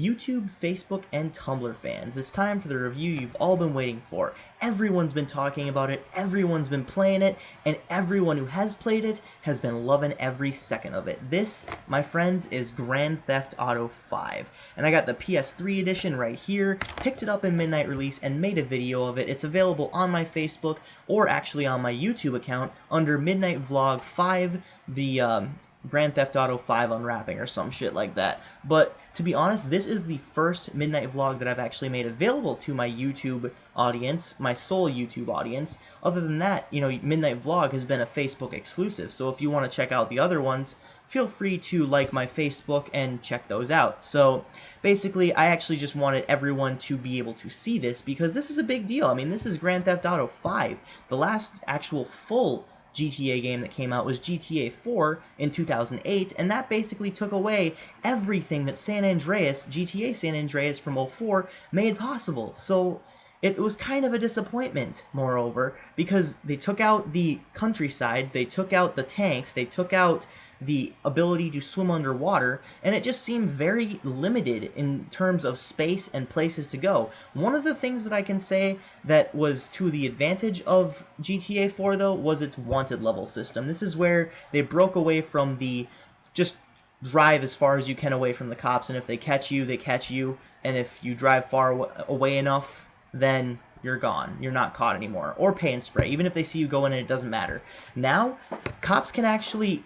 YouTube, Facebook, and Tumblr fans, it's time for the review you've all been waiting for. Everyone's been talking about it, everyone's been playing it, and everyone who has played it has been loving every second of it. This, my friends, is Grand Theft Auto 5. And I got the PS3 edition right here, picked it up in midnight release, and made a video of it. It's available on my Facebook, or actually on my YouTube account, under Midnight Vlog 5, the Grand Theft Auto 5 Unwrapping or some shit like that. But to be honest, this is the first Midnight Vlog that I've actually made available to my YouTube audience, my sole YouTube audience. Other than that, you know, Midnight Vlog has been a Facebook exclusive, so if you want to check out the other ones, feel free to like my Facebook and check those out. So basically, I actually just wanted everyone to be able to see this because this is a big deal. I mean, this is Grand Theft Auto 5, the last actual full GTA game that came out was GTA 4 in 2008, and that basically took away everything that San Andreas, GTA San Andreas from 04, made possible. So it was kind of a disappointment, moreover, because they took out the countrysides, they took out the tanks, they took out the ability to swim underwater, and it just seemed very limited in terms of space and places to go. One of the things that I can say that was to the advantage of GTA 4, though, was its wanted level system. This is where they broke away from the just drive as far as you can away from the cops, and if they catch you, they catch you, and if you drive far away enough, then you're gone. You're not caught anymore. Or pay and spray. Even if they see you go in, it doesn't matter. Now, cops actually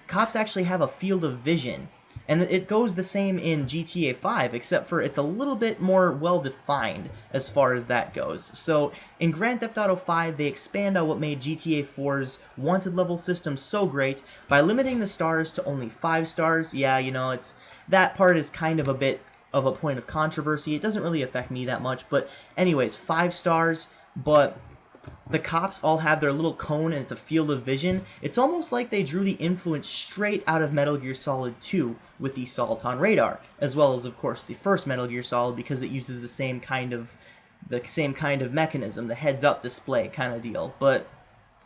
have a field of vision. And it goes the same in GTA 5, except for it's a little bit more well-defined as far as that goes. So, in Grand Theft Auto 5, they expand on what made GTA 4's wanted level system so great by limiting the stars to only 5 stars. Yeah, you know, that part is kind of a bit of a point of controversy. It doesn't really affect me that much, but anyways, 5 stars, but the cops all have their little cone and it's a field of vision. It's almost like they drew the influence straight out of Metal Gear Solid 2 with the Assault on Radar, as well as, of course, the first Metal Gear Solid because it uses the same kind of mechanism, the heads-up display kind of deal. But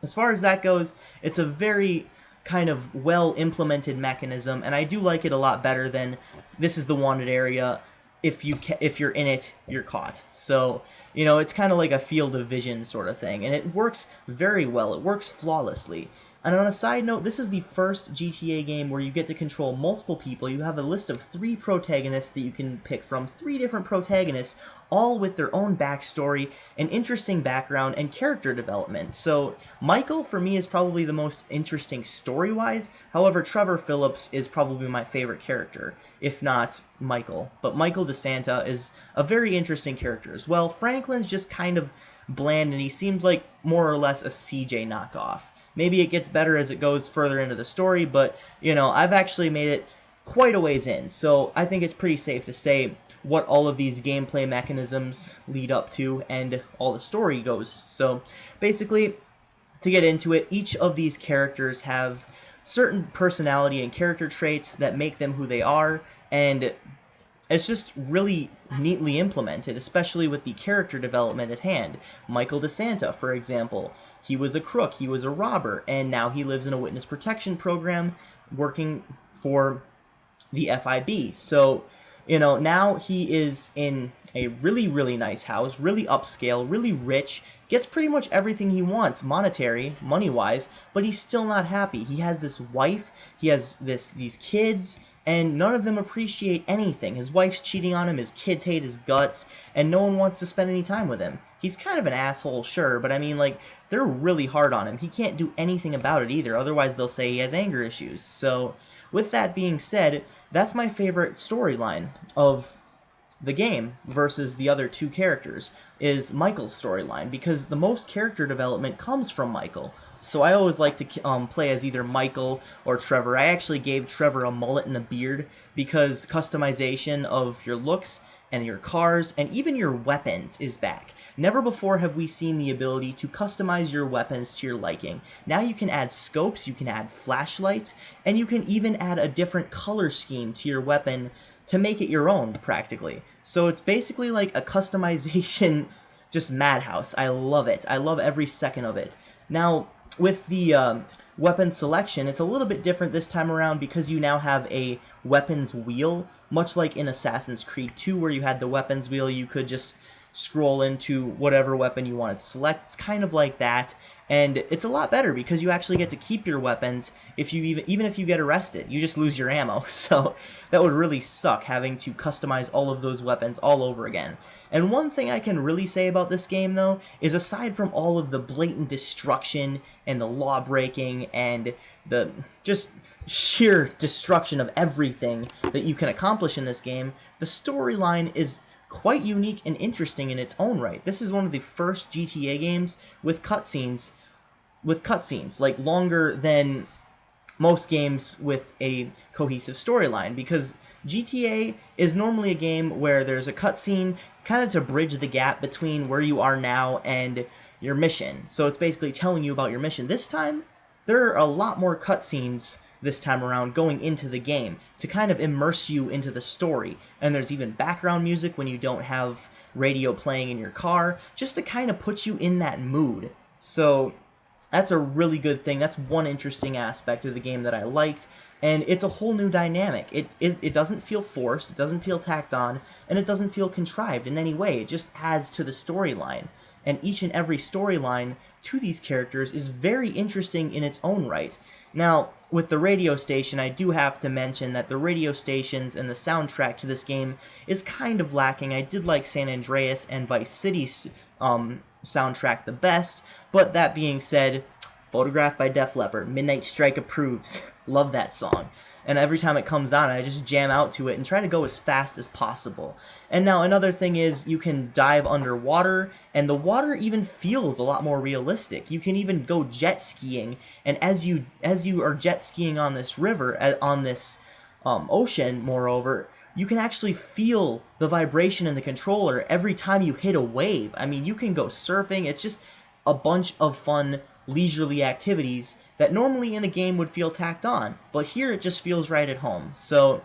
as far as that goes, it's a very kind of well-implemented mechanism, and I do like it a lot better than this is the wanted area. If you're in it, you're caught. So, you know, it's kind of like a field of vision sort of thing, and it works very well. It works flawlessly. And on a side note, this is the first GTA game where you get to control multiple people. You have a list of 3 protagonists that you can pick from, 3 different protagonists, all with their own backstory, an interesting background, and character development. So, Michael, for me, is probably the most interesting story-wise. However, Trevor Phillips is probably my favorite character, if not Michael. But Michael DeSanta is a very interesting character as well. Franklin's just kind of bland, and he seems like more or less a CJ knockoff. Maybe it gets better as it goes further into the story, but, you know, I've actually made it quite a ways in, so I think it's pretty safe to say what all of these gameplay mechanisms lead up to and all the story goes. So, basically, to get into it, each of these characters have certain personality and character traits that make them who they are, and it's just really neatly implemented, especially with the character development at hand. Michael DeSanta, for example, he was a crook, he was a robber, and now he lives in a witness protection program working for the FIB. So, you know, now he is in a really, really nice house, really upscale, really rich, gets pretty much everything he wants, money-wise, but he's still not happy. He has this wife, he has these kids, and none of them appreciate anything. His wife's cheating on him, his kids hate his guts, and no one wants to spend any time with him. He's kind of an asshole, sure, but I mean, like, they're really hard on him. He can't do anything about it either, otherwise they'll say he has anger issues. So, with that being said, that's my favorite storyline of the game versus the other 2 characters, is Michael's storyline, because the most character development comes from Michael. So I always like to play as either Michael or Trevor. I actually gave Trevor a mullet and a beard because customization of your looks and your cars and even your weapons is back. Never before have we seen the ability to customize your weapons to your liking. Now you can add scopes, you can add flashlights, and you can even add a different color scheme to your weapon to make it your own, practically. So it's basically like a customization just madhouse. I love it. I love every second of it. Now, with the weapon selection, it's a little bit different this time around because you now have a weapons wheel much like in Assassin's Creed 2 where you had the weapons wheel, you could just scroll into whatever weapon you wanted to select. It's kind of like that, and it's a lot better because you actually get to keep your weapons. If you even if you get arrested, you just lose your ammo. So that would really suck, having to customize all of those weapons all over again. And one thing I can really say about this game, though, is aside from all of the blatant destruction and the law breaking and the just sheer destruction of everything that you can accomplish in this game, the storyline is quite unique and interesting in its own right. This is one of the first GTA games with cutscenes, like longer than most games with a cohesive storyline, because GTA is normally a game where there's a cutscene kind of to bridge the gap between where you are now and your mission. So it's basically telling you about your mission. This time, there are a lot more cutscenes this time around going into the game to kind of immerse you into the story. And there's even background music when you don't have radio playing in your car, just to kind of put you in that mood. So that's a really good thing. That's one interesting aspect of the game that I liked, and it's a whole new dynamic. It doesn't feel forced, it doesn't feel tacked on, and it doesn't feel contrived in any way. It just adds to the storyline. And each and every storyline to these characters is very interesting in its own right. Now, with the radio station, I do have to mention that the radio stations and the soundtrack to this game is kind of lacking. I did like San Andreas and Vice City's soundtrack the best, but that being said, Photographed by Def Leppard, Midnight Strike approves. Love that song. And every time it comes on, I just jam out to it and try to go as fast as possible. And now another thing is you can dive underwater, and the water even feels a lot more realistic. You can even go jet skiing, and as you are jet skiing on this river, on this ocean, moreover, you can actually feel the vibration in the controller every time you hit a wave. I mean, you can go surfing. It's just a bunch of fun, leisurely activities that normally in a game would feel tacked on, but here it just feels right at home. So,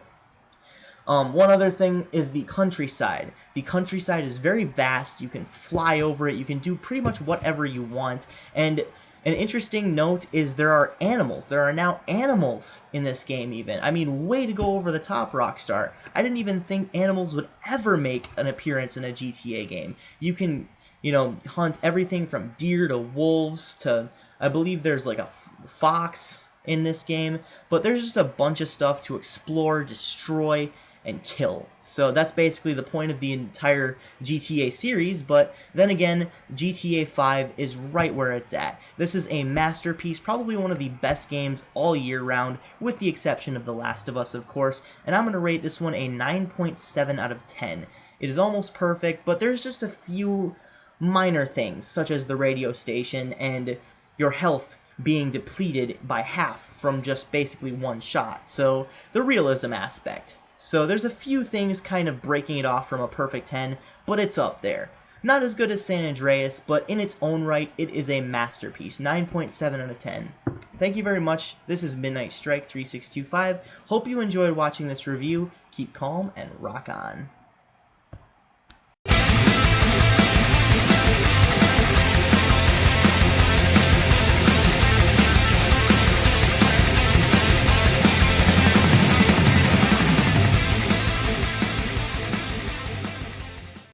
one other thing is the countryside. The countryside is very vast. You can fly over it. You can do pretty much whatever you want. And an interesting note is there are animals. There are now animals in this game even. I mean, way to go over the top, Rockstar. I didn't even think animals would ever make an appearance in a GTA game. You can, hunt everything from deer to wolves to, I believe there's like a fox in this game, but there's just a bunch of stuff to explore, destroy, and kill. So that's basically the point of the entire GTA series, but then again, GTA 5 is right where it's at. This is a masterpiece, probably one of the best games all year round, with the exception of The Last of Us, of course, and I'm going to rate this one a 9.7 out of 10. It is almost perfect, but there's just a few minor things, such as the radio station and your health being depleted by half from just basically one shot, so the realism aspect. So there's a few things kind of breaking it off from a perfect 10, but it's up there. Not as good as San Andreas, but in its own right, it is a masterpiece. 9.7 out of 10. Thank you very much. This is Midnight Strike 3625. Hope you enjoyed watching this review. Keep calm and rock on.